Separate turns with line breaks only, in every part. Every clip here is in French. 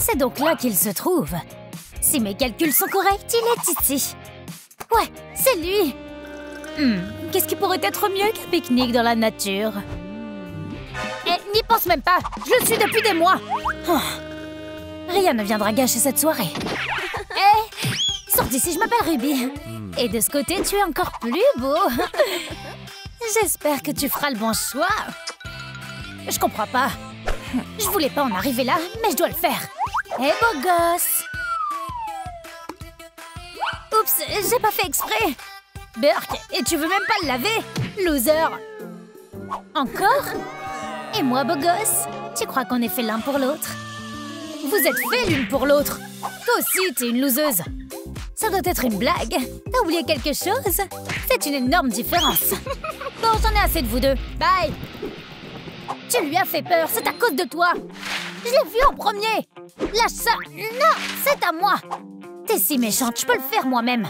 C'est donc là qu'il se trouve. Si mes calculs sont corrects, il est ici. Ouais, c'est lui. Qu'est-ce qui pourrait être mieux qu'un pique-nique dans la nature? N'y pense même pas. Je le suis depuis des mois. Oh. Rien ne viendra gâcher cette soirée. Sors d'ici, je m'appelle Ruby. Et de ce côté, tu es encore plus beau. J'espère que tu feras le bon choix. Je comprends pas. Je voulais pas en arriver là, mais je dois le faire. Beau gosse. Oups, j'ai pas fait exprès. Burk, et tu veux même pas le laver? Loser. Encore? Et moi, beau gosse? Tu crois qu'on est fait l'un pour l'autre? Vous êtes faits l'une pour l'autre. Toi aussi, t'es une loseuse. Ça doit être une blague. T'as oublié quelque chose? C'est une énorme différence. Bon, j'en ai assez de vous deux. Bye. Tu lui as fait peur, c'est à cause de toi. Je l'ai vu en premier. Lâche ça. Non, c'est à moi. T'es si méchante, je peux le faire moi-même.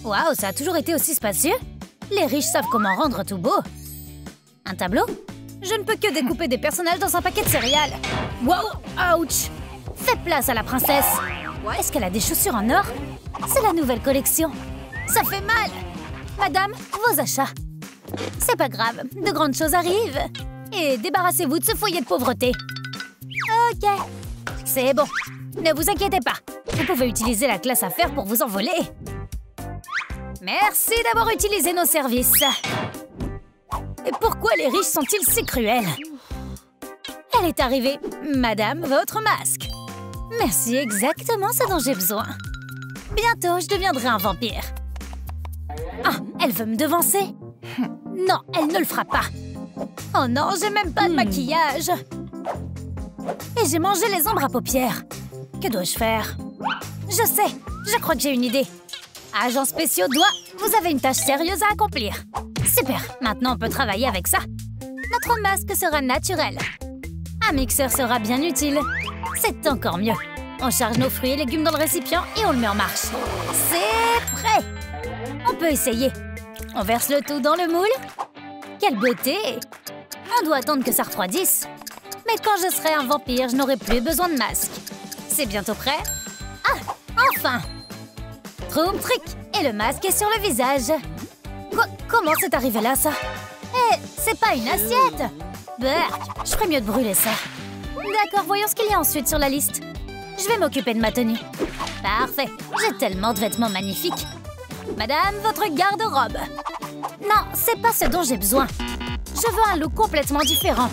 Waouh, ça a toujours été aussi spacieux. Les riches savent comment rendre tout beau. Un tableau? Je ne peux que découper des personnages dans un paquet de céréales. Wow, ouch. Fais place à la princesse. Est-ce qu'elle a des chaussures en or? C'est la nouvelle collection. Ça fait mal. Madame, vos achats. C'est pas grave, de grandes choses arrivent. Et débarrassez-vous de ce foyer de pauvreté. Ok. C'est bon. Ne vous inquiétez pas. Vous pouvez utiliser la classe affaires pour vous envoler. Merci d'avoir utilisé nos services. Et pourquoi les riches sont-ils si cruels? Elle est arrivée. Madame, votre masque. Merci, exactement ce dont j'ai besoin. Bientôt, je deviendrai un vampire. Ah, elle veut me devancer? Non, elle ne le fera pas. Oh non, j'ai même pas de maquillage. Et j'ai mangé les ombres à paupières. Que dois-je faire? Je sais, je crois que j'ai une idée. Agents spéciaux doigts, vous avez une tâche sérieuse à accomplir. Super, maintenant on peut travailler avec ça. Notre masque sera naturel. Un mixeur sera bien utile. C'est encore mieux. On charge nos fruits et légumes dans le récipient et on le met en marche. C'est prêt! On peut essayer. On verse le tout dans le moule. Quelle beauté! On doit attendre que ça refroidisse. Mais quand je serai un vampire, je n'aurai plus besoin de masque. C'est bientôt prêt? Ah! Enfin! Troum trick! Et le masque est sur le visage. Comment c'est arrivé là, ça? C'est pas une assiette! Berk, je ferais mieux de brûler ça. D'accord, voyons ce qu'il y a ensuite sur la liste. Je vais m'occuper de ma tenue. Parfait, j'ai tellement de vêtements magnifiques. Madame, votre garde-robe. Non, c'est pas ce dont j'ai besoin. Je veux un look complètement différent.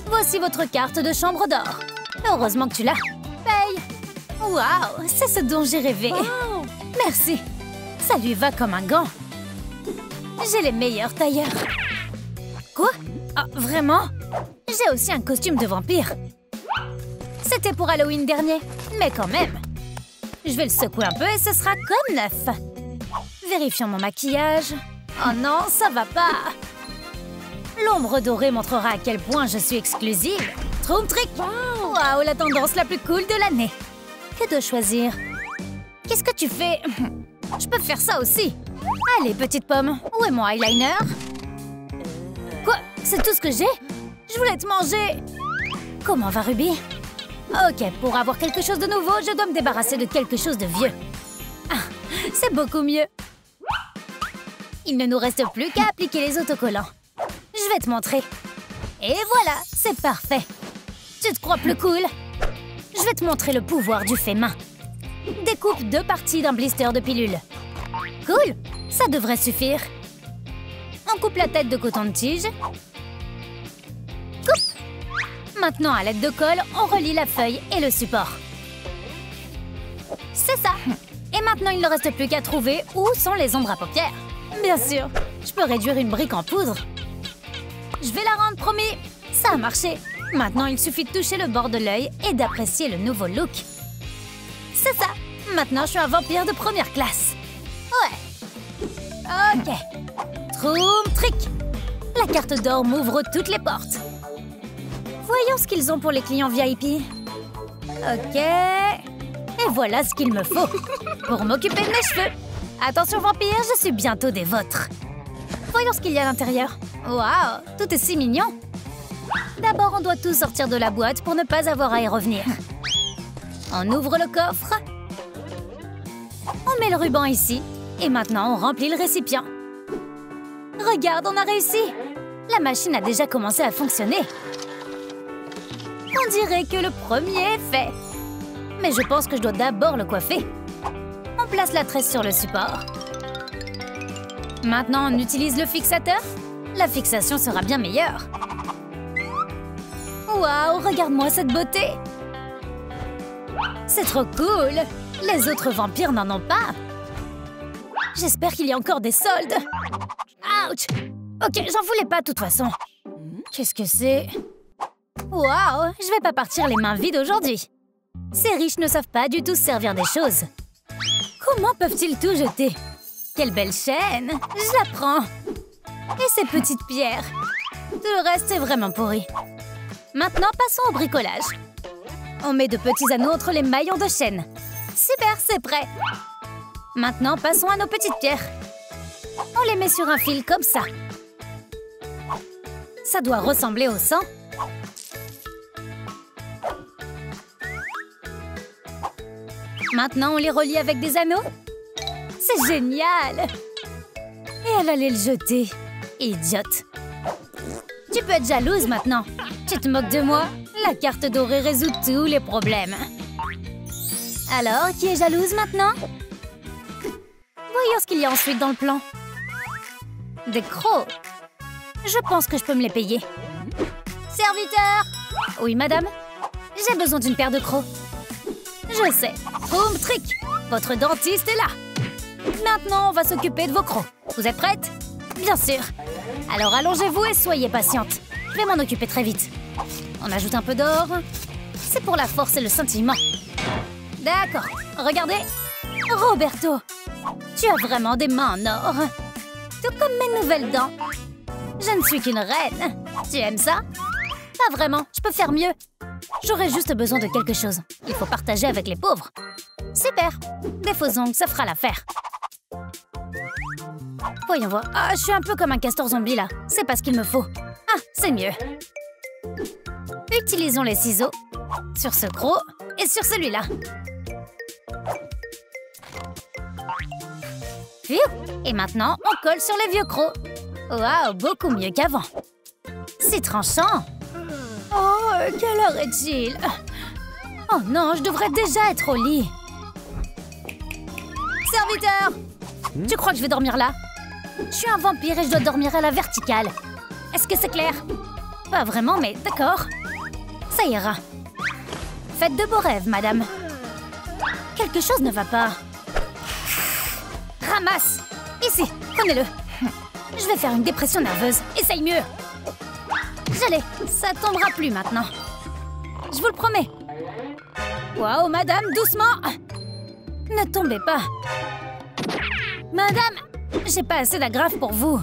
Voici votre carte de chambre d'or. Heureusement que tu l'as. Paye. Waouh, c'est ce dont j'ai rêvé. Wow. Merci. Ça lui va comme un gant. J'ai les meilleurs tailleurs. Quoi? Ah, vraiment? J'ai aussi un costume de vampire. C'était pour Halloween dernier, mais quand même. Je vais le secouer un peu et ce sera comme neuf. Vérifions mon maquillage. Oh non, ça va pas. L'ombre dorée montrera à quel point je suis exclusive. Troum trick! Waouh, la tendance la plus cool de l'année. Que dois-je choisir? Qu'est-ce que tu fais? Je peux faire ça aussi. Allez, petite pomme, où est mon eyeliner? Quoi? C'est tout ce que j'ai? Je voulais te manger. Comment va Ruby? Ok, pour avoir quelque chose de nouveau, je dois me débarrasser de quelque chose de vieux. Ah, c'est beaucoup mieux. Il ne nous reste plus qu'à appliquer les autocollants. Je vais te montrer. Et voilà, c'est parfait. Tu te crois plus cool? Je vais te montrer le pouvoir du fait main. Découpe 2 parties d'un blister de pilule. Cool, ça devrait suffire. On coupe la tête de coton-tige. Coupe. Maintenant, à l'aide de colle, on relie la feuille et le support. C'est ça. Et maintenant, il ne reste plus qu'à trouver où sont les ombres à paupières. Bien sûr, je peux réduire une brique en poudre. Je vais la rendre, promis. Ça a marché. Maintenant, il suffit de toucher le bord de l'œil et d'apprécier le nouveau look. C'est ça. Maintenant, je suis un vampire de première classe. Ouais. Ok. Troum trick. La carte d'or m'ouvre toutes les portes. Voyons ce qu'ils ont pour les clients VIP. Ok. Et voilà ce qu'il me faut pour m'occuper de mes cheveux. Attention vampire, je suis bientôt des vôtres. Voyons ce qu'il y a à l'intérieur. Waouh, tout est si mignon. D'abord, on doit tout sortir de la boîte pour ne pas avoir à y revenir. On ouvre le coffre. On met le ruban ici. Et maintenant, on remplit le récipient. Regarde, on a réussi! La machine a déjà commencé à fonctionner. On dirait que le premier est fait. Mais je pense que je dois d'abord le coiffer. On place la tresse sur le support. Maintenant, on utilise le fixateur. La fixation sera bien meilleure. Waouh, regarde-moi cette beauté! C'est trop cool! Les autres vampires n'en ont pas. J'espère qu'il y a encore des soldes. Ouch! Ok, j'en voulais pas de toute façon. Qu'est-ce que c'est? Waouh! Je vais pas partir les mains vides aujourd'hui. Ces riches ne savent pas du tout se servir des choses. Comment peuvent-ils tout jeter? Quelle belle chaîne! Je la prends. Et ces petites pierres. Tout le reste est vraiment pourri. Maintenant, passons au bricolage. On met de petits anneaux entre les maillons de chaîne. Super, c'est prêt. Maintenant, passons à nos petites pierres. On les met sur un fil comme ça. Ça doit ressembler au sang. Maintenant, on les relie avec des anneaux. C'est génial! Et elle allait le jeter. Idiote. Tu peux être jalouse maintenant. Tu te moques de moi? La carte dorée résout tous les problèmes. Alors, qui est jalouse maintenant? Voyons ce qu'il y a ensuite dans le plan. Des crocs. Je pense que je peux me les payer. Serviteur! Oui, madame? J'ai besoin d'une paire de crocs. Je sais. Boom Trick! Votre dentiste est là. Maintenant, on va s'occuper de vos crocs. Vous êtes prête? Bien sûr. Alors allongez-vous et soyez patiente. Je vais m'en occuper très vite. On ajoute un peu d'or. C'est pour la force et le scintillement. D'accord. Regardez. Roberto, tu as vraiment des mains en or. Tout comme mes nouvelles dents. Je ne suis qu'une reine. Tu aimes ça? Pas vraiment. Je peux faire mieux. J'aurais juste besoin de quelque chose. Il faut partager avec les pauvres. Super. Des faux ongles, ça fera l'affaire. Voyons voir. Ah, je suis un peu comme un castor zombie là. C'est pas ce qu'il me faut. Ah, c'est mieux. Utilisons les ciseaux sur ce croc et sur celui-là. Et maintenant, on colle sur les vieux crocs. Waouh, beaucoup mieux qu'avant. C'est tranchant. Oh, quelle heure est-il? Oh non, je devrais déjà être au lit. Serviteur! Tu crois que je vais dormir là? Je suis un vampire et je dois dormir à la verticale. Est-ce que c'est clair? Pas vraiment, mais d'accord. Ça ira. Faites de beaux rêves, madame. Quelque chose ne va pas. Ramasse! Ici, prenez-le. Je vais faire une dépression nerveuse. Essaye mieux. Je l'ai. Ça tombera plus maintenant. Je vous le promets. Waouh, madame, doucement. Ne tombez pas. Madame, j'ai pas assez d'agrafe pour vous.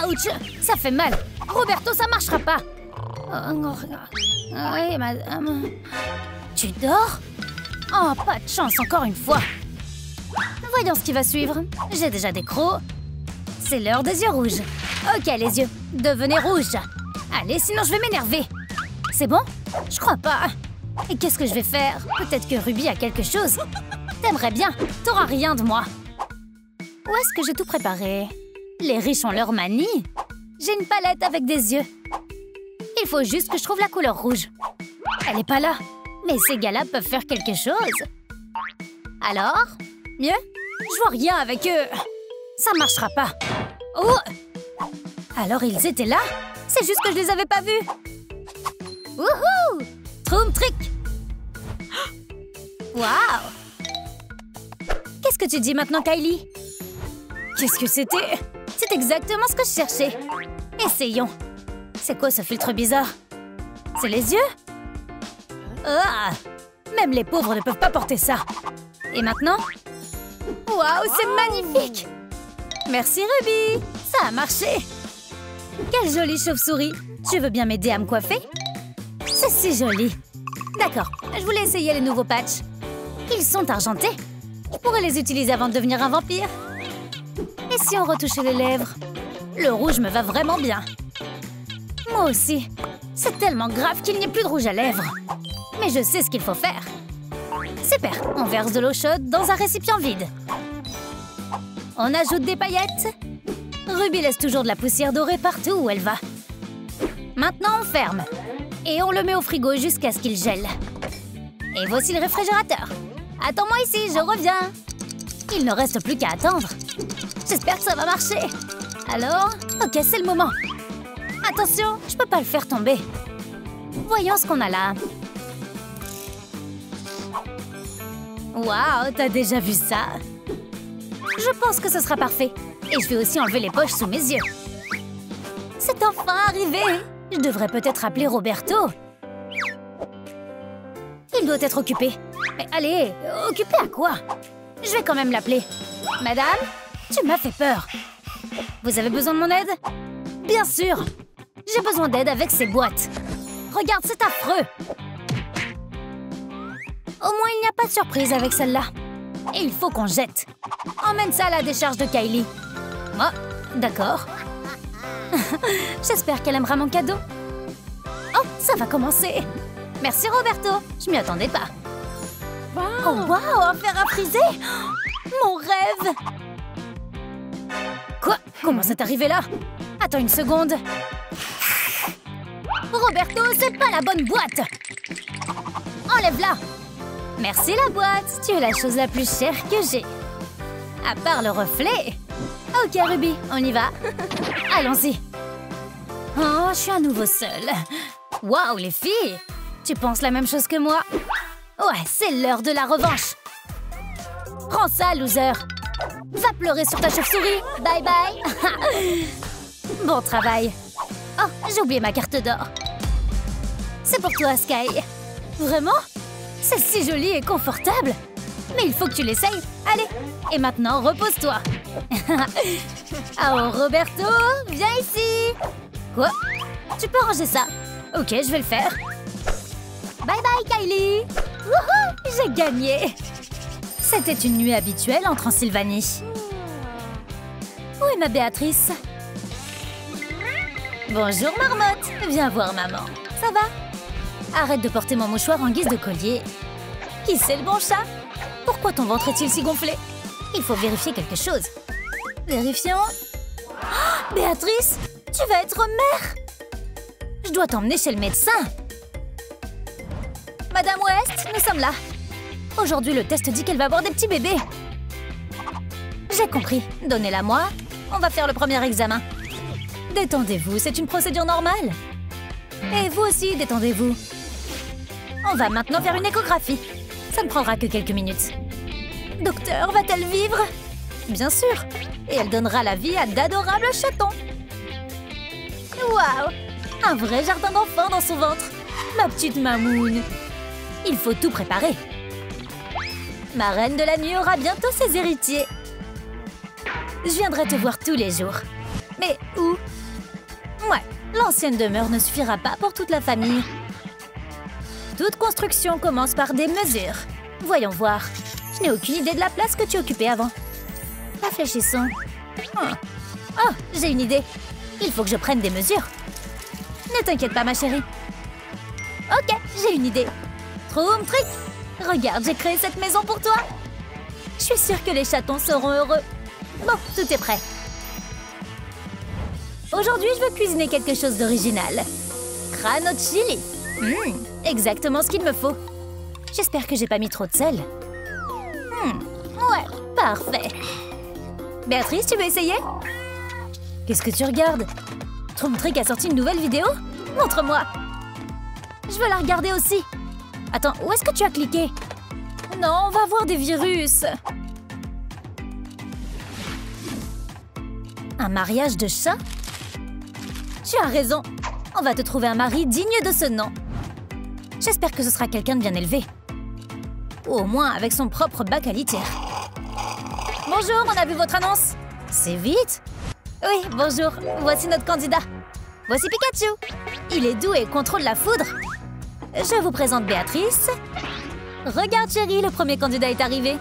Ouch, ça fait mal. Roberto, ça marchera pas. Oui, madame. Tu dors? Oh, pas de chance, encore une fois. Voyons ce qui va suivre. J'ai déjà des crocs. C'est l'heure des yeux rouges. Ok, les yeux, devenez rouges. Allez, sinon je vais m'énerver. C'est bon? Je crois pas. Et qu'est-ce que je vais faire? Peut-être que Ruby a quelque chose. T'aimerais bien, t'auras rien de moi. Où est-ce que j'ai tout préparé? Les riches ont leur manie. J'ai une palette avec des yeux. Il faut juste que je trouve la couleur rouge. Elle est pas là. Mais ces gars-là peuvent faire quelque chose. Alors? Mieux? Je vois rien avec eux. Ça marchera pas. Oh! Alors ils étaient là? C'est juste que je les avais pas vus. Wouhou! Troom Trick! Waouh! Qu'est-ce que tu dis maintenant, Kylie? Qu'est-ce que c'était? C'est exactement ce que je cherchais. Essayons. C'est quoi ce filtre bizarre? C'est les yeux? Ah! Même les pauvres ne peuvent pas porter ça. Et maintenant? Waouh, c'est magnifique! Merci, Ruby! Ça a marché! Quelle jolie chauve-souris! Tu veux bien m'aider à me coiffer? C'est si joli! D'accord, je voulais essayer les nouveaux patchs. Ils sont argentés. Je pourrais les utiliser avant de devenir un vampire. Et si on retouchait les lèvres? Le rouge me va vraiment bien. Moi aussi. C'est tellement grave qu'il n'y ait plus de rouge à lèvres. Mais je sais ce qu'il faut faire. Super, on verse de l'eau chaude dans un récipient vide. On ajoute des paillettes. Ruby laisse toujours de la poussière dorée partout où elle va. Maintenant, on ferme. Et on le met au frigo jusqu'à ce qu'il gèle. Et voici le réfrigérateur. Attends-moi ici, je reviens. Il ne reste plus qu'à attendre. J'espère que ça va marcher. Alors, ok, c'est le moment. Attention, je peux pas le faire tomber. Voyons ce qu'on a là. Waouh, t'as déjà vu ça? Je pense que ce sera parfait. Et je vais aussi enlever les poches sous mes yeux. C'est enfin arrivé. Je devrais peut-être appeler Roberto. Il doit être occupé. Mais allez, occupé à quoi? Je vais quand même l'appeler. Madame, tu m'as fait peur. Vous avez besoin de mon aide? Bien sûr. J'ai besoin d'aide avec ces boîtes. Regarde, c'est affreux. Au moins, il n'y a pas de surprise avec celle-là. Et il faut qu'on jette. Emmène ça à la décharge de Kylie. Oh, d'accord. J'espère qu'elle aimera mon cadeau. Oh, ça va commencer. Merci Roberto, je m'y attendais pas. Oh waouh, un fer à friser. Mon rêve. Quoi? Comment c'est arrivé là? Attends une seconde. Roberto, c'est pas la bonne boîte. Enlève-la. Merci la boîte, tu es la chose la plus chère que j'ai. À part le reflet. Ok Ruby, on y va. Allons-y. Oh, je suis à nouveau seule. Waouh les filles, tu penses la même chose que moi? Ouais, c'est l'heure de la revanche. Prends ça, loser. Va pleurer sur ta chauve-souris. Bye bye. Bon travail. Oh, j'ai oublié ma carte d'or. C'est pour toi, Sky. Vraiment? C'est si joli et confortable. Mais il faut que tu l'essayes. Allez, et maintenant, repose-toi. Oh, Roberto, viens ici. Quoi? Tu peux ranger ça? Ok, je vais le faire. Bye bye, Kylie. Wouhou, j'ai gagné. C'était une nuit habituelle en Transylvanie. Où est ma Béatrice? Bonjour, marmotte. Viens voir maman. Ça va? Arrête de porter mon mouchoir en guise de collier. Qui c'est le bon chat? Pourquoi ton ventre est-il si gonflé? Il faut vérifier quelque chose. Vérifions. Oh, Béatrice, tu vas être mère. Je dois t'emmener chez le médecin. Madame West, nous sommes là. Aujourd'hui, le test dit qu'elle va avoir des petits bébés. J'ai compris. Donnez-la moi. On va faire le premier examen. Détendez-vous, c'est une procédure normale. Et vous aussi, détendez-vous. On va maintenant faire une échographie. Ça ne prendra que quelques minutes. Docteur, va-t-elle vivre? Bien sûr. Et elle donnera la vie à d'adorables chatons. Waouh! Un vrai jardin d'enfants dans son ventre. Ma petite mamoune. Il faut tout préparer. Ma reine de la nuit aura bientôt ses héritiers. Je viendrai te voir tous les jours. Mais où? Ouais, l'ancienne demeure ne suffira pas pour toute la famille. Toute construction commence par des mesures. Voyons voir. Je n'ai aucune idée de la place que tu occupais avant. Réfléchissons. Oh, j'ai une idée. Il faut que je prenne des mesures. Ne t'inquiète pas, ma chérie. Ok, j'ai une idée. Troum trick. Regarde, j'ai créé cette maison pour toi. Je suis sûre que les chatons seront heureux. Bon, tout est prêt. Aujourd'hui, je veux cuisiner quelque chose d'original. Crâne au chili. Exactement ce qu'il me faut. J'espère que j'ai pas mis trop de sel. Ouais, parfait. Béatrice, tu veux essayer? Qu'est-ce que tu regardes? Troum Trick a sorti une nouvelle vidéo? Montre-moi. Je veux la regarder aussi. Attends, où est-ce que tu as cliqué? Non, on va avoir des virus. Un mariage de chat? Tu as raison. On va te trouver un mari digne de ce nom. J'espère que ce sera quelqu'un de bien élevé. Ou au moins avec son propre bac à litière. Bonjour, on a vu votre annonce. C'est vite. Oui, bonjour. Voici notre candidat. Voici Pikachu. Il est doux et contrôle la foudre. Je vous présente Béatrice. Regarde, chérie, le premier candidat est arrivé.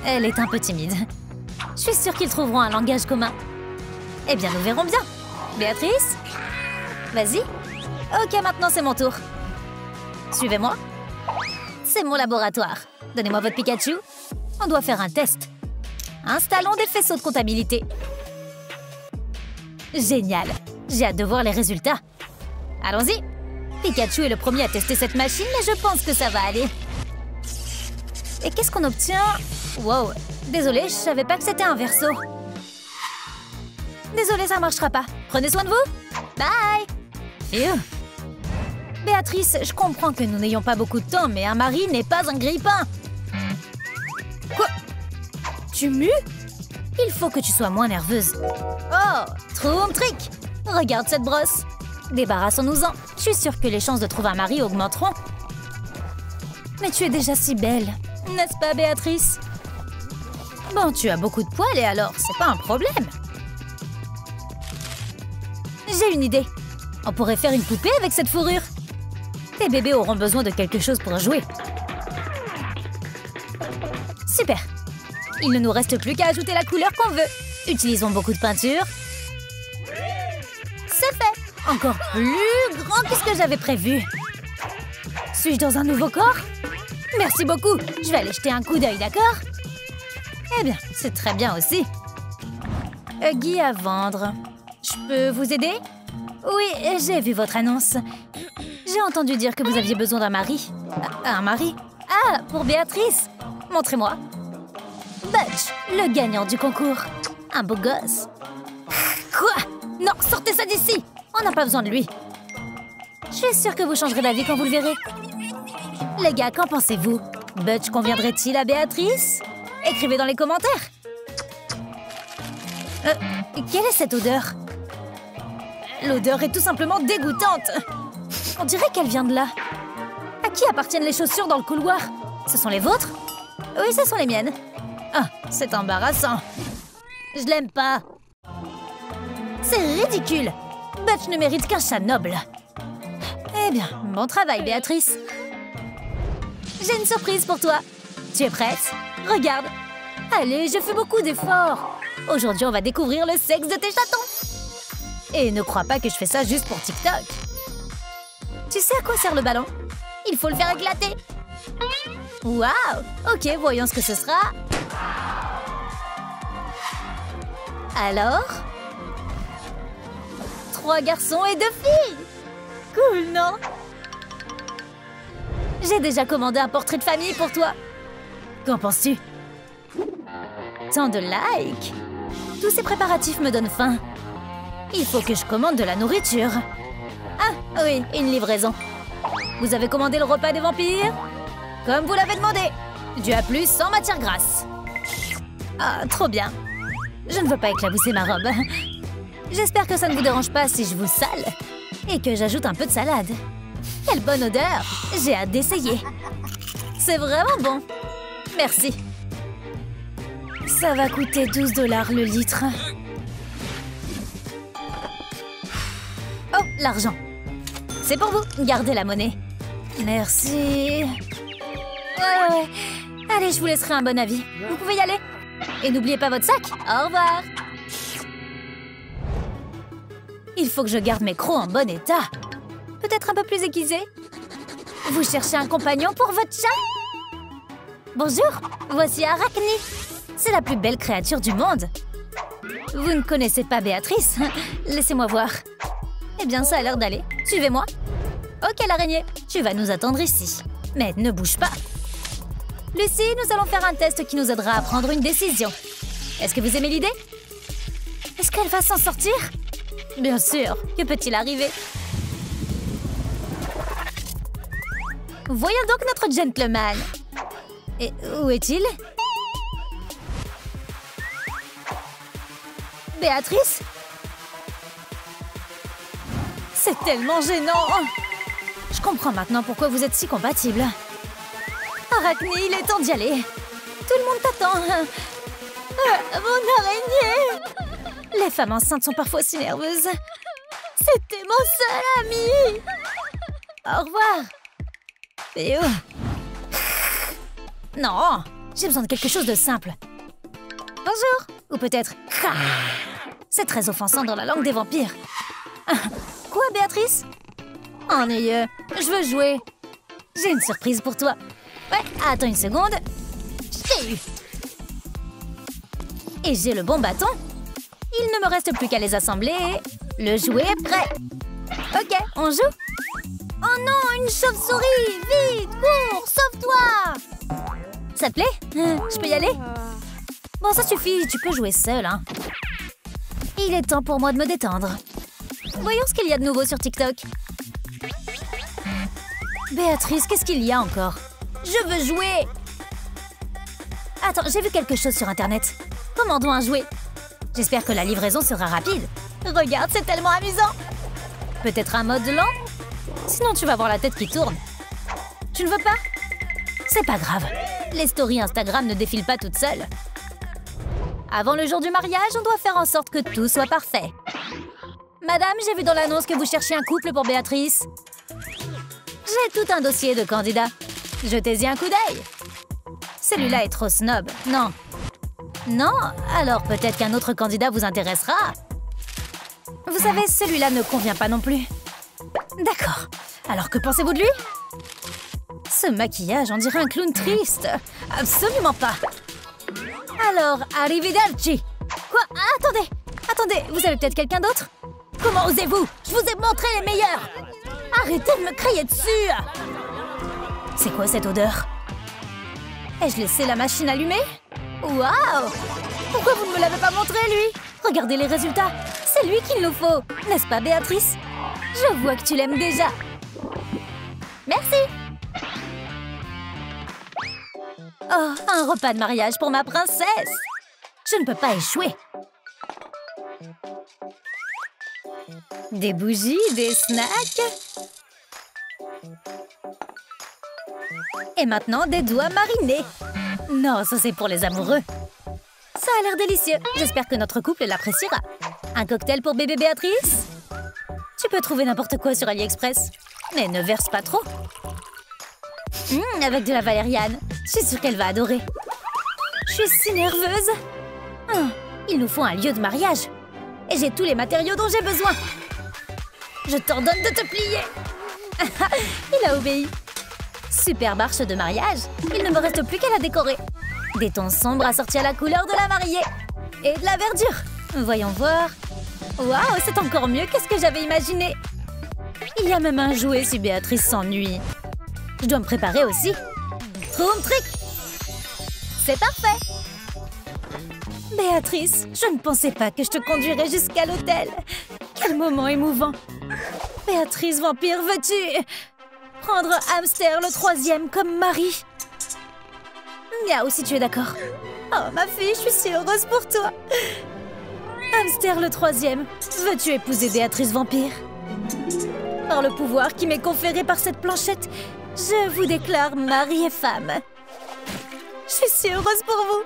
Elle est un peu timide. Je suis sûre qu'ils trouveront un langage commun. Eh bien, nous verrons bien. Béatrice? Vas-y. Ok, maintenant c'est mon tour. Suivez-moi. C'est mon laboratoire. Donnez-moi votre Pikachu. On doit faire un test. Installons des faisceaux de comptabilité. Génial. J'ai hâte de voir les résultats. Allons-y. Pikachu est le premier à tester cette machine, mais je pense que ça va aller. Et qu'est-ce qu'on obtient? Wow. Désolée, je savais pas que c'était un verso. Désolée, ça marchera pas. Prenez soin de vous. Bye. Phew. Béatrice, je comprends que nous n'ayons pas beaucoup de temps, mais un mari n'est pas un grille-pain. Quoi? Tu mues? Il faut que tu sois moins nerveuse. Oh, Troum Trick! Regarde cette brosse. Débarrassons-nous-en. Je suis sûre que les chances de trouver un mari augmenteront. Mais tu es déjà si belle. N'est-ce pas, Béatrice? Bon, tu as beaucoup de poils et alors, c'est pas un problème. J'ai une idée. On pourrait faire une poupée avec cette fourrure. Tes bébés auront besoin de quelque chose pour jouer. Super. Il ne nous reste plus qu'à ajouter la couleur qu'on veut. Utilisons beaucoup de peinture. C'est fait. Encore plus grand que ce que j'avais prévu. Suis-je dans un nouveau corps? Merci beaucoup. Je vais aller jeter un coup d'œil, d'accord? Eh bien, c'est très bien aussi. Huggy à vendre. Je peux vous aider? Oui, j'ai vu votre annonce. J'ai entendu dire que vous aviez besoin d'un mari. Un mari? Ah, pour Béatrice. Montrez-moi. Butch, le gagnant du concours. Un beau gosse. Quoi? Non, sortez ça d'ici. On n'a pas besoin de lui. Je suis sûre que vous changerez d'avis quand vous le verrez. Les gars, qu'en pensez-vous? Butch conviendrait-il à Béatrice? Écrivez dans les commentaires. Quelle est cette odeur? L'odeur est tout simplement dégoûtante. On dirait qu'elle vient de là. À qui appartiennent les chaussures dans le couloir? Ce sont les vôtres? Oui, ce sont les miennes. Ah, c'est embarrassant. Je l'aime pas. C'est ridicule. Butch ne mérite qu'un chat noble. Eh bien, bon travail, Béatrice. J'ai une surprise pour toi. Tu es prête? Regarde. Allez, je fais beaucoup d'efforts. Aujourd'hui, on va découvrir le sexe de tes chatons. Et ne crois pas que je fais ça juste pour TikTok. Tu sais à quoi sert le ballon? Il faut le faire éclater. Waouh! Ok, voyons ce que ce sera. Alors? 3 garçons et 2 filles! Cool, non? J'ai déjà commandé un portrait de famille pour toi. Qu'en penses-tu? Tant de likes! Tous ces préparatifs me donnent faim. Il faut que je commande de la nourriture. Ah, oui, une livraison. Vous avez commandé le repas des vampires? Comme vous l'avez demandé. Du A+, sans matière grasse. Ah, trop bien. Je ne veux pas éclabousser ma robe. J'espère que ça ne vous dérange pas si je vous sale. Et que j'ajoute un peu de salade. Quelle bonne odeur! J'ai hâte d'essayer. C'est vraiment bon. Merci. Ça va coûter 12 $ le litre. Oh, l'argent. C'est pour vous. Gardez la monnaie. Merci. Ouais. Allez, je vous laisserai un bon avis. Vous pouvez y aller. Et n'oubliez pas votre sac. Au revoir. Il faut que je garde mes crocs en bon état. Peut-être un peu plus aiguisé. Vous cherchez un compagnon pour votre chat? Bonjour, voici Arachne. C'est la plus belle créature du monde. Vous ne connaissez pas Béatrice? Laissez-moi voir. Eh bien, ça a l'air d'aller. Suivez-moi. Ok, l'araignée, tu vas nous attendre ici. Mais ne bouge pas. Lucie, nous allons faire un test qui nous aidera à prendre une décision. Est-ce que vous aimez l'idée? Est-ce qu'elle va s'en sortir? Bien sûr. Que peut-il arriver? Voyons donc notre gentleman. Et où est-il? Béatrice? C'est tellement gênant. Je comprends maintenant pourquoi vous êtes si compatibles. Arachne, il est temps d'y aller. Tout le monde t'attend. Mon araignée! Les femmes enceintes sont parfois si nerveuses. C'était mon seul ami. Au revoir. Et non, j'ai besoin de quelque chose de simple. Bonjour. Ou peut-être... C'est très offensant dans la langue des vampires. Quoi, Béatrice? Ennuyeux. Je veux jouer. J'ai une surprise pour toi. Ouais, attends une seconde. Je t'ai eu. Et j'ai le bon bâton. Il ne me reste plus qu'à les assembler et le jouet est prêt. Ok, on joue? Oh non, une chauve-souris! Vite, cours, sauve-toi! Ça te plaît? Je peux y aller? Bon, ça suffit, tu peux jouer seul, hein. Il est temps pour moi de me détendre. Voyons ce qu'il y a de nouveau sur TikTok. Béatrice, qu'est-ce qu'il y a encore? Je veux jouer! Attends, j'ai vu quelque chose sur Internet. Commandons un jouet. J'espère que la livraison sera rapide. Regarde, c'est tellement amusant! Peut-être un mode lent? Sinon, tu vas voir la tête qui tourne. Tu ne veux pas? C'est pas grave. Les stories Instagram ne défilent pas toutes seules. Avant le jour du mariage, on doit faire en sorte que tout soit parfait. Madame, j'ai vu dans l'annonce que vous cherchiez un couple pour Béatrice. J'ai tout un dossier de candidats. Jetez-y un coup d'œil. Celui-là est trop snob. Non. Non? Alors peut-être qu'un autre candidat vous intéressera. Vous savez, celui-là ne convient pas non plus. D'accord. Alors que pensez-vous de lui? Ce maquillage, on dirait un clown triste. Absolument pas. Alors, arrivederci. Quoi? Attendez. Attendez, vous avez peut-être quelqu'un d'autre? Comment osez-vous? Je vous ai montré les meilleurs. Arrêtez de me crier dessus. C'est quoi cette odeur? Ai-je laissé la machine allumée? Waouh! Pourquoi vous ne me l'avez pas montré, lui? Regardez les résultats. C'est lui qu'il nous faut. N'est-ce pas, Béatrice? Je vois que tu l'aimes déjà. Merci. Oh, un repas de mariage pour ma princesse. Je ne peux pas échouer. Des bougies, des snacks. Et maintenant, des doigts marinés. Non, ça c'est pour les amoureux. Ça a l'air délicieux. J'espère que notre couple l'appréciera. Un cocktail pour bébé Béatrice? Tu peux trouver n'importe quoi sur AliExpress. Mais ne verse pas trop. Avec de la valériane. Je suis sûre qu'elle va adorer. Je suis si nerveuse. Il nous faut un lieu de mariage. Et j'ai tous les matériaux dont j'ai besoin. Je t'ordonne de te plier. Il a obéi. Superbe arche de mariage. Il ne me reste plus qu'à la décorer. Des tons sombres assortis à la couleur de la mariée. Et de la verdure. Voyons voir. Waouh, c'est encore mieux que ce que j'avais imaginé. Il y a même un jouet si Béatrice s'ennuie. Je dois me préparer aussi. Troum trick. C'est parfait. Béatrice, je ne pensais pas que je te conduirais jusqu'à l'hôtel. Quel moment émouvant. Béatrice vampire, veux-tu prendre Hamster le 3e comme mari? Miaou, si tu es d'accord. Oh, ma fille, je suis si heureuse pour toi. Hamster le 3e, veux-tu épouser Béatrice vampire? Par le pouvoir qui m'est conféré par cette planchette, je vous déclare mari et femme. Je suis si heureuse pour vous.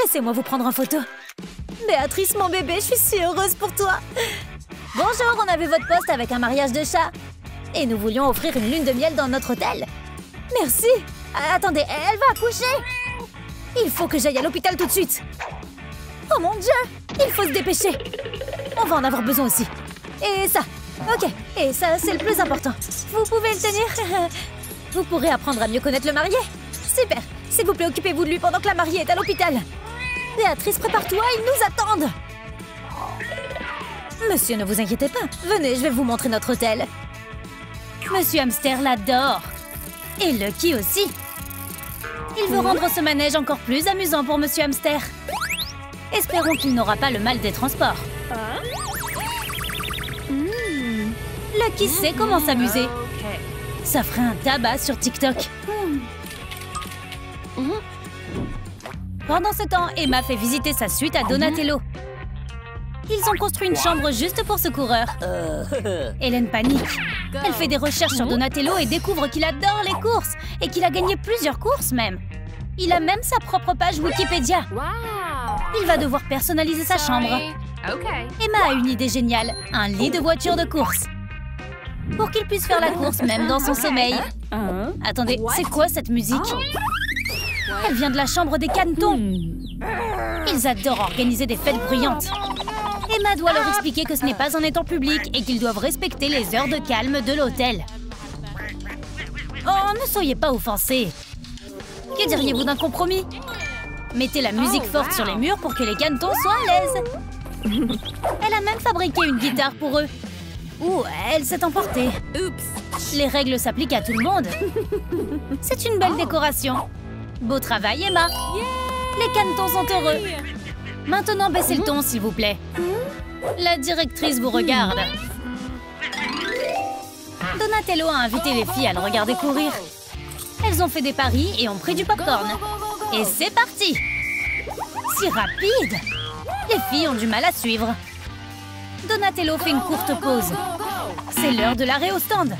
Laissez-moi vous prendre en photo. Béatrice, mon bébé, je suis si heureuse pour toi. Bonjour, on a vu votre poste avec un mariage de chat. Et nous voulions offrir une lune de miel dans notre hôtel. Merci. Attendez, elle va accoucher. Il faut que j'aille à l'hôpital tout de suite. Oh mon Dieu, il faut se dépêcher. On va en avoir besoin aussi. Et ça. Ok, et ça, c'est le plus important. Vous pouvez le tenir. Vous pourrez apprendre à mieux connaître le marié. Super. S'il vous plaît, occupez-vous de lui pendant que la mariée est à l'hôpital. Béatrice, prépare-toi, ils nous attendent. Monsieur, ne vous inquiétez pas. Venez, je vais vous montrer notre hôtel. Monsieur Hamster l'adore. Et Lucky aussi. Il veut rendre ce manège encore plus amusant pour Monsieur Hamster. Espérons qu'il n'aura pas le mal des transports. Lucky sait comment s'amuser. Ça ferait un tabac sur TikTok. Pendant ce temps, Emma fait visiter sa suite à Donatello. Ils ont construit une chambre juste pour ce coureur. Hélène panique. Elle fait des recherches sur Donatello et découvre qu'il adore les courses et qu'il a gagné plusieurs courses même. Il a même sa propre page Wikipédia. Il va devoir personnaliser sa chambre. Emma a une idée géniale, un lit de voiture de course. Pour qu'il puisse faire la course même dans son sommeil. Attendez, c'est quoi cette musique? Elle vient de la chambre des cannetons. Ils adorent organiser des fêtes bruyantes. Emma doit leur expliquer que ce n'est pas un étang public et qu'ils doivent respecter les heures de calme de l'hôtel. Oh, ne soyez pas offensés. Que diriez-vous d'un compromis? Mettez la musique forte sur les murs pour que les cantons soient à l'aise. Elle a même fabriqué une guitare pour eux. Ouh, elle s'est emportée. Oups. Les règles s'appliquent à tout le monde. C'est une belle décoration. Beau travail, Emma. Les cantons sont heureux. Maintenant, baissez le ton, s'il vous plaît. La directrice vous regarde. Donatello a invité les filles à le regarder courir. Elles ont fait des paris et ont pris du popcorn. Et c'est parti! Si rapide! Les filles ont du mal à suivre. Donatello fait une courte pause. C'est l'heure de l'arrêt au stand.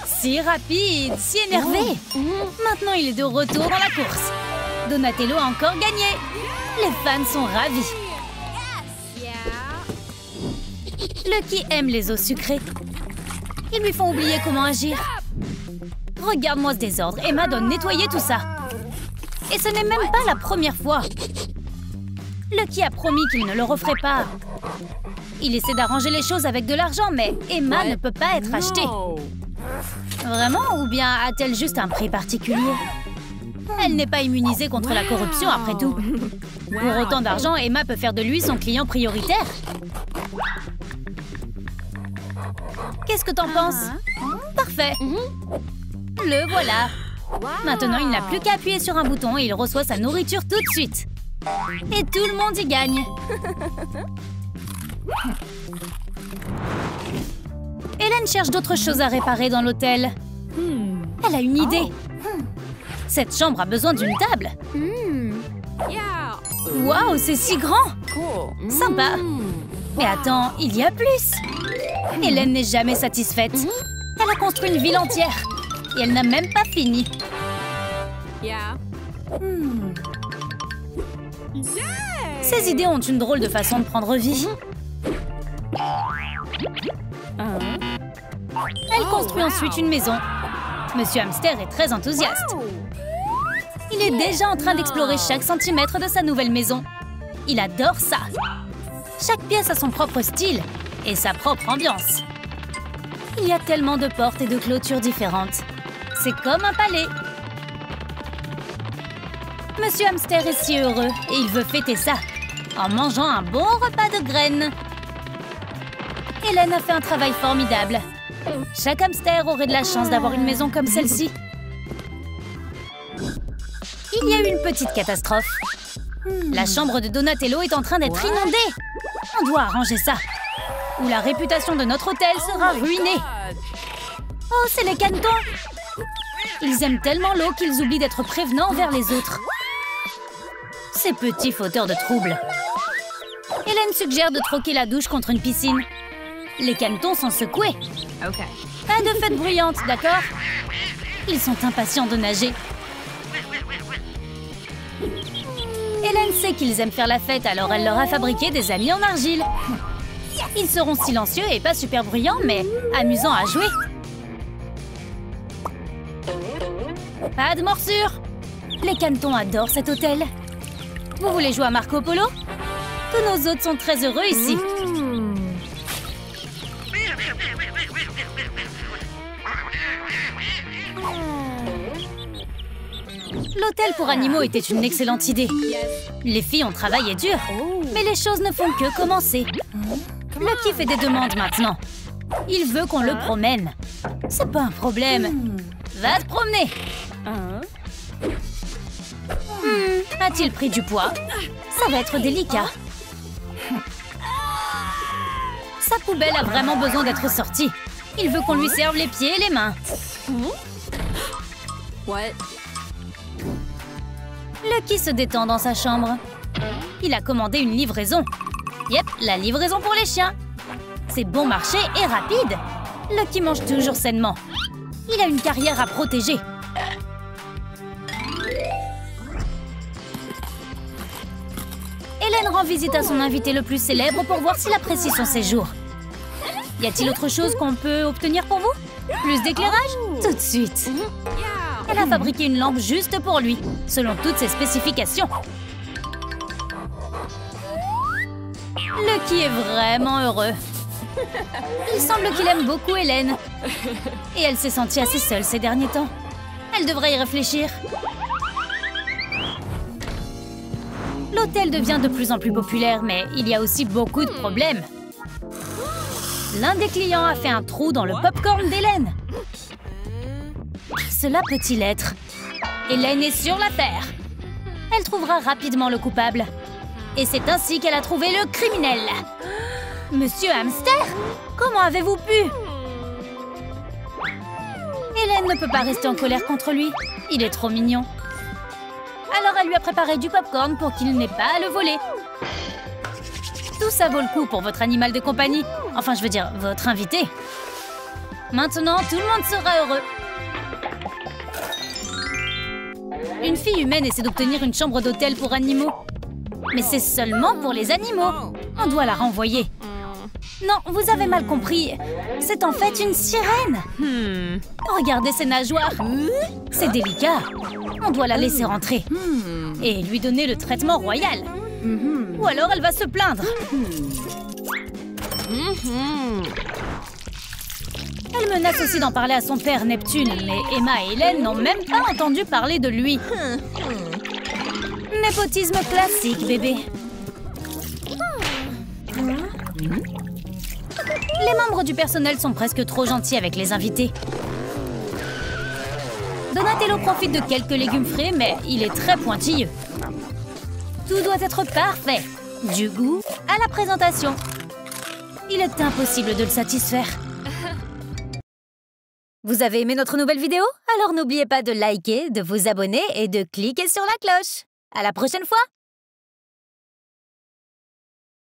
Si rapide, si énervé. Maintenant, il est de retour dans la course. Donatello a encore gagné. Les fans sont ravis. Lucky aime les eaux sucrées. Ils lui font oublier comment agir. Regarde-moi ce désordre. Emma doit nettoyer tout ça. Et ce n'est même pas la première fois. Lucky a promis qu'il ne le referait pas. Il essaie d'arranger les choses avec de l'argent, mais Emma ne peut pas être achetée. Vraiment? Ou bien a-t-elle juste un prix particulier? Elle n'est pas immunisée contre la corruption, après tout. Pour autant d'argent, Emma peut faire de lui son client prioritaire. Qu'est-ce que t'en penses? Parfait. Le voilà. Maintenant, il n'a plus qu'à appuyer sur un bouton et il reçoit sa nourriture tout de suite. Et tout le monde y gagne. Hélène cherche d'autres choses à réparer dans l'hôtel. Elle a une idée. Cette chambre a besoin d'une table. Waouh, c'est si grand! Sympa. Mais attends, il y a plus. Hélène n'est jamais satisfaite. Elle a construit une ville entière. Et elle n'a même pas fini. Ces idées ont une drôle de façon de prendre vie. Elle construit ensuite une maison. Monsieur Hamster est très enthousiaste. Il est déjà en train d'explorer chaque centimètre de sa nouvelle maison. Il adore ça. Chaque pièce a son propre style et sa propre ambiance. Il y a tellement de portes et de clôtures différentes. C'est comme un palais. Monsieur Hamster est si heureux et il veut fêter ça en mangeant un bon repas de graines. Hélène a fait un travail formidable. Chaque hamster aurait de la chance d'avoir une maison comme celle-ci. Il y a eu une petite catastrophe. La chambre de Donatello est en train d'être inondée. On doit arranger ça, ou la réputation de notre hôtel sera ruinée. Oh, c'est les cantons! Ils aiment tellement l'eau qu'ils oublient d'être prévenants envers les autres. Ces petits fauteurs de troubles. Hélène suggère de troquer la douche contre une piscine. Les cantons sont secoués. Pas de fête bruyante, d'accord? Ils sont impatients de nager. Hélène sait qu'ils aiment faire la fête, alors elle leur a fabriqué des amis en argile. Ils seront silencieux et pas super bruyants, mais amusants à jouer. Pas de morsure. Les cantons adorent cet hôtel. Vous voulez jouer à Marco Polo? Tous nos hôtes sont très heureux ici. L'hôtel pour animaux était une excellente idée. Les filles ont travaillé dur, mais les choses ne font que commencer. Lucky fait des demandes maintenant. Il veut qu'on le promène. C'est pas un problème. Va te promener. A-t-il pris du poids? Ça va être délicat. Sa poubelle a vraiment besoin d'être sortie. Il veut qu'on lui serve les pieds et les mains. Lucky se détend dans sa chambre. Il a commandé une livraison. Yep, la livraison pour les chiens. C'est bon marché et rapide. Lucky mange toujours sainement. Il a une carrière à protéger. Hélène rend visite à son invité le plus célèbre pour voir s'il apprécie son séjour. Y a-t-il autre chose qu'on peut obtenir pour vous? Plus d'éclairage? Tout de suite. Elle a fabriqué une lampe juste pour lui, selon toutes ses spécifications. Lucky est vraiment heureux. Il semble qu'il aime beaucoup Hélène. Et elle s'est sentie assez seule ces derniers temps. Elle devrait y réfléchir. L'hôtel devient de plus en plus populaire, mais il y a aussi beaucoup de problèmes. L'un des clients a fait un trou dans le popcorn d'Hélène. Cela peut-il être? Hélène est sur l'affaire. Elle trouvera rapidement le coupable. Et c'est ainsi qu'elle a trouvé le criminel. Monsieur Hamster? Comment avez-vous pu? Hélène ne peut pas rester en colère contre lui. Il est trop mignon. Alors elle lui a préparé du popcorn pour qu'il n'ait pas à le voler. Tout ça vaut le coup pour votre animal de compagnie. Enfin, je veux dire, votre invité. Maintenant, tout le monde sera heureux. Une fille humaine essaie d'obtenir une chambre d'hôtel pour animaux. Mais c'est seulement pour les animaux. On doit la renvoyer. Non, vous avez mal compris. C'est en fait une sirène. Regardez ses nageoires. C'est délicat. On doit la laisser rentrer. Et lui donner le traitement royal. Ou alors elle va se plaindre. Elle menace aussi d'en parler à son père Neptune, mais Emma et Hélène n'ont même pas entendu parler de lui. Népotisme classique, bébé. Les membres du personnel sont presque trop gentils avec les invités. Donatello profite de quelques légumes frais, mais il est très pointilleux. Tout doit être parfait, du goût à la présentation. Il est impossible de le satisfaire. Vous avez aimé notre nouvelle vidéo? Alors n'oubliez pas de liker, de vous abonner et de cliquer sur la cloche. À la prochaine fois!